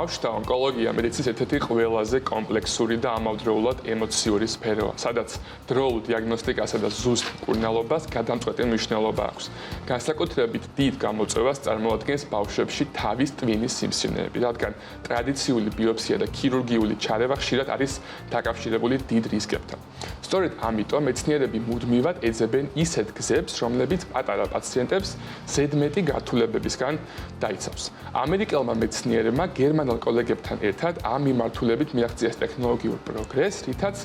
ბავშვთა ონკოლოგია მედიცინის ერთ-ერთი ყველაზე კომპლექსური და ამავდროულად ემოციური სფეროა, სადაც დროულ დიაგნოსტიკასა და ზუსტ მკურნალობას გადამწყვეტი მნიშვნელობა აქვს. განსაკუთრებით დიდ გამოწვევას წარმოადგენს ბავშვებში თავის ტვინის სიმსივნეები, რადგან ტრადიციული ბიოპსია და ქირურგიული ჩარევა ხშირად არის დაკავშირებული დიდ რისკებთან. სწორედ ამიტომ მეცნიერები მუდმივად ეძებენ ისეთ გზებს, რომლებიც პატარა პაციენტებს ზედმეტი გართულებებისგან დაიცავს. ამერიკელმა მეცნიერებმა გერმანელ კოლეგებთან ერთად ამ მიმართულებით მიაღწიეს ტექნოლოგიურ პროგრესს, რითაც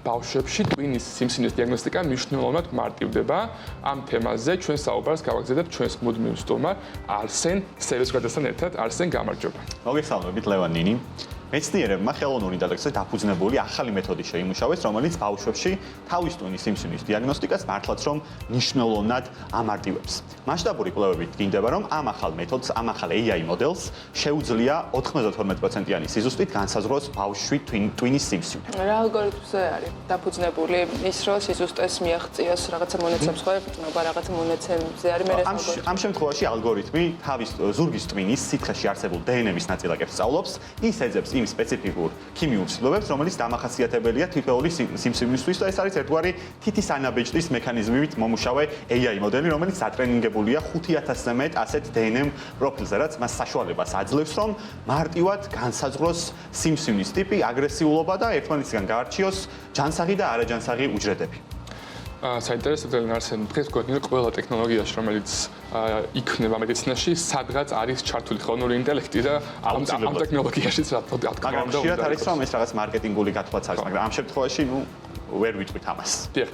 ბავშვებში ტვინის სიმსივნის დიაგნოსტიკა მნიშვნელოვნად მარტივდება. ამ თემაზე ჩვენ საუბარს გავაგზავნებთ ჩვენს მუდმივ სტუმარ არსენ სევესკვაძესთან ერთად. არსენ, გამარჯობა. მოგესალმებით, ლევან ნინი. მეცნიერებმა ხელოვნურ ინტელექტზე დაფუძნებული ახალი მეთოდი შეიმუშავეს, რომელიც ბავშვებში თავის ტვინის სიმსივნის დიაგნოსტიკას მართლაც რომ მნიშვნელოვნად ამარტივებს. მასშტაბური კვლევებით დგინდება, რომ ამ ახალ მეთოდს, ამ ახალ AI მოდელს შეუძლია 92%-იანი სიზუსტით განსაზღვროს ბავშვი ტვინის სიმსივნე. რა ალგორითმზე არის დაფუძნებული ის, რომ სიზუსტეს მიაღწიოს რაღაცა მონაცემს ხო ეყრდნობა რაღაცა მონაცემზე არის მე ამ შემთხვევაში ალგორითმი თავის ზურგის ტვინის სითხეში არსებულ DNM-ის ნაწილაკებს სწავლობს, ის ეძებს იმ სპეციფიკურ ქიმიურ ცვლილებებს, რომელიც დამახასიათებელია თითოეული სიმსივნისთვის და ეს არის ერთგვარი თითის ანაბეჭდის მექანიზმით მომუშავე AI მოდელი, რომელიც დატრენინგებულია 5000-ზე მეტ ასეთ DNM პროფილზე, რაც მას საშუალებას აძლევს, რომ მარტივად განსაზღვროს სიმსივნის ტიპი, აგრესიულობა და ერთმანეთისგან გაარჩიოს ჯანსაღი და არაჯანსაღი უჯრედები. საინტერესო ძალიან არსენ, დღეს გვქონია ყველა ტექნოლოგიაში, რომელიც იქნება მედიცინაში, სადღაც არის ჩართული ხელოვნური ინტელექტი და ამ ტექნოლოგიაშიც რა თქმა უნდა. მაგრამ ხშირად არის რომ ეს რაღაც მარკეტინგული გათვლაც არის, მაგრამ ამ შემთხვევაში ვერ ვიტყვით ამას. დიახ,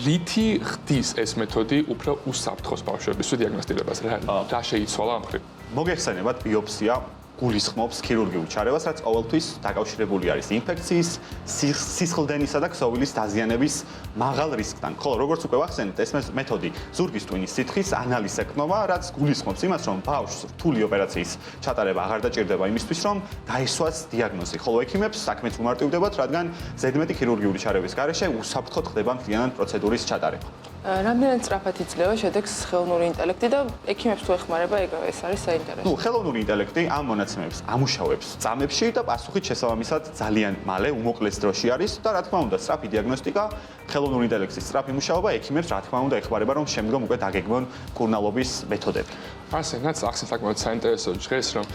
რითი ხდის ეს მეთოდი უფრო უსაფრთხოს ბავშვების დიაგნოსტირებას? რა შეიცვალა ამ მხრივ? მოგეხსენებათ ბიოპსია გულისხმობს ქირურგიულ ჩარევას, რაც ყოველთვის დაკავშირებული არის ინფექციის, სისხლდენისა და ქსოვილის დაზიანების მაღალ რისკთან. ხოლო როგორც უკვე ვახსენეთ, ეს მეთოდი ზურგის ტვინის სითხის ანალიზს ეყრდნობა, რაც გულისხმობს იმას, რომ ბავშვს რთული ოპერაციის ჩატარება აღარ დაჭირდება იმისთვის, რომ დაისვას დიაგნოზი. ხოლო ექიმებს საქმეც უმარტივდებათ, რადგან ზედმეტი ქირურგიული ჩარევის გარეშე უსაფრთხოდ ხდება მთლიანად პროცედურის ჩატარება. რამდენად სწრაფად იძლევა შედეგს ხელოვნური ინტელექტი და ექიმებს თუ ეხმარება, ეს არის საინტერესო. ხელოვნური ინტელექტი ამ მონაცემებს ამუშავებს წამებში და პასუხით შესაბამისად ძალიან მალე უმოკლეს დროში არის და რა თქმა უნდა, სწრაფი დიაგნოსტიკა, ხელოვნური ინტელექტის სწრაფი მუშაობა ექიმებს რა თქმა უნდა ეხმარება, რომ შემდგომ უკვე დაგეგმონ მკურნალობის მეთოდები. არსენაც ახსენეთ საკმაოდ საინტერესო ჟღერს, რომ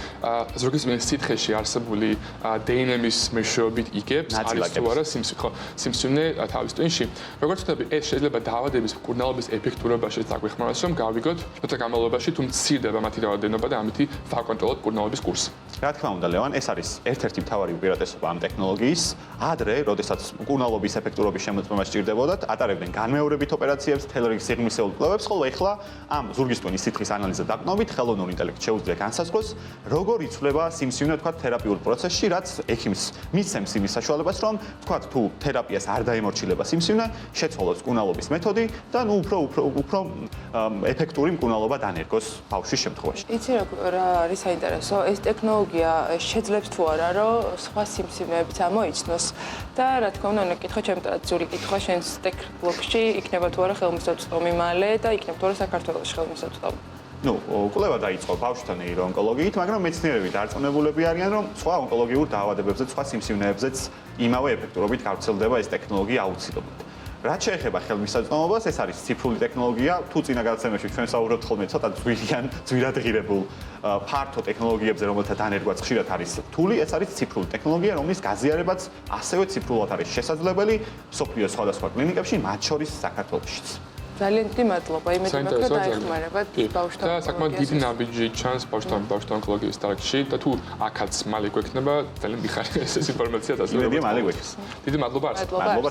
ზურგის ტვინის სითხეში არსებული DNM-ის მეშვეობით იგებს არის თუ არა სიმსივნე თავის ტვინში. როგორც ვთქვი, ეს შეიძლება დაავადების მკურნალობის ეფექტურობაში დაგვეხმაროს, რომ გავიგოთ შფოთა განმავლობაში თუ მცირდება მათი რაოდენობა და ამით ვაკონტროლოთ მკურნალობის კურსი. რა თქმა უნდა, ლევან, ეს არის ერთ-ერთი მთავარი უპირატესობა ამ ტექნოლოგიის. ადრე, როდესაც მკურნალობის ეფექტურობის შემოწმება სჭირდებოდათ, ატარებდნენ განმეორებით ოპერაციებს, მთელ რიგ სიღრმისეულ კვლევებს, ხოლო ეხლა ამ ზურგის ტვინის სითხის ანალიზზე დაყრდნობით ხელოვნური ინტელექტი შეუძლია განსაზღვროს, როგორ იცვლება სიმსივნე, თქვათ, თერაპიულ პროცესში, რაც ექიმს მისცემს იმის საშუალებას, რომ თქვათ, თუ თერაპიას არ დაემორჩილება სიმსივნე, შეცვალოს მკურნალობის მეთოდი და უფრო ეფექტური მკურნალობა დანერგოს ბავშვის შემთხვევაში. იცი რა არის საინტერესო? ეს ტექნოლოგია შეძლებს თუ არა, რომ სხვა სიმსივნეებიც ამოიცნოს და რა თქმა უნდა, კითხვა ჩემპიონატური კითხვა შენს ტექ ბლოკში იქნება თუ არა ხელმისაწვდომი მალე და იქნება თუ არა საქართველოში ხელმისაწვდომი. კვლევა დაიწყო ბავშვთა ნეიროონკოლოგიით, მაგრამ მეცნიერები დარწმუნებულები არიან, რომ სხვა ონკოლოგიურ დაავადებებზე, სხვა სიმსივნეებზეც იმავე ეფექტურობით გავრცელდება ეს ტექნოლოგია აუცილებლად. რაც შეეხება ხელმისაწვდომობას, ეს არის ციფრული ტექნოლოგია. თუ წინა გადაცემებში ჩვენ საუბრობთ ხოლმე ცოტა ძვირად ღირებულ ფართო ტექნოლოგიებზე, რომელთა დანერგვაც ხშირად არის რთული, ეს არის ციფრული ტექნოლოგია, რომლის გაზიარებაც ასევე ციფრულად არის შესაძლებელი მსოფლიოს სხვადასხვა კლინიკებში, მათ შორის საქართველოშიც. ძალიან დიდი მადლობა იმედი მაქვს, რომ დაეხმარებათ ბავშვთა და საკმაოდ დიდი ნაბიჯი ჩანს ბავშვთა ონკოლოგიის დარგში და თუ აქაც მალე გვექნება, ძალიან მიხარია ეს ინფორმაცია და ასე. იმედია მალე გვექნება. დიდი მადლობა არსენ. მადლობა.